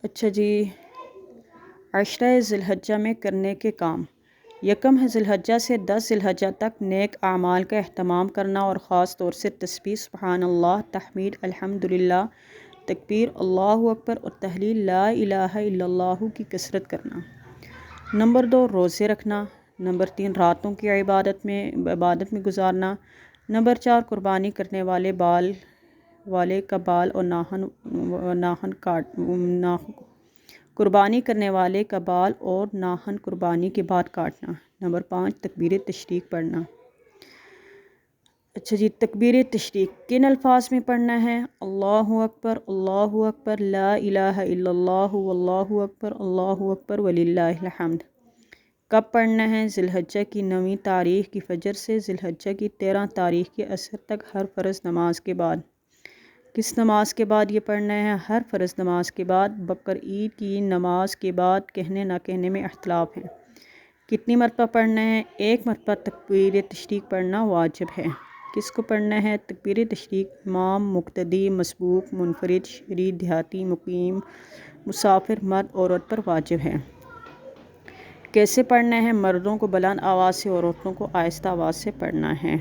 اچھا جی، عشرہ ذی الحجہ میں کرنے کے کام۔ یکم ذی الحجہ سے 10 ذی الحجہ تک نیک اعمال کا اہتمام کرنا اور خاص طور سے تسبیح سبحان اللہ، تحمید الحمدللہ، تکبیر اللہ اکبر اور تحلیل لا الہ الا اللہ کی کثرت کرنا۔ نمبر 2، روزے رکھنا۔ نمبر 3، راتوں کی عبادت میں گزارنا۔ نمبر 4، قربانی کرنے والے کا بال اور ناخن قربانی کے بعد کاٹنا۔ نمبر 5، تکبیر تشریق پڑھنا۔ اچھا جی، تکبیر تشریق کن الفاظ میں پڑھنا ہے؟ اللہ اکبر، لا الہ الا اللہ، واللہ اکبر وللہ الحمد۔ کب پڑھنا ہے؟ ذی الحجہ کی 9ویں تاریخ کی فجر سے ذی الحجہ کی 13 تاریخ کی عصر تک ہر فرض نماز کے بعد۔ کس نماز کے بعد یہ پڑھنا ہے؟ ہر فرض نماز کے بعد۔ بقرعید کی نماز کے بعد کہنے نہ کہنے میں اختلاف ہے۔ کتنی مرتبہ پڑھنا ہے؟ 1 مرتبہ تکبیر تشریق پڑھنا واجب ہے۔ کس کو پڑھنا ہے تکبیر تشریق؟ امام، مقتدی، مسبوق، منفرد، شہری، دیہاتی، مقیم، مسافر، مرد، عورت پر واجب ہے۔ کیسے پڑھنا ہے؟ مردوں کو بلند آواز سے اور عورتوں کو آہستہ آواز سے پڑھنا ہے۔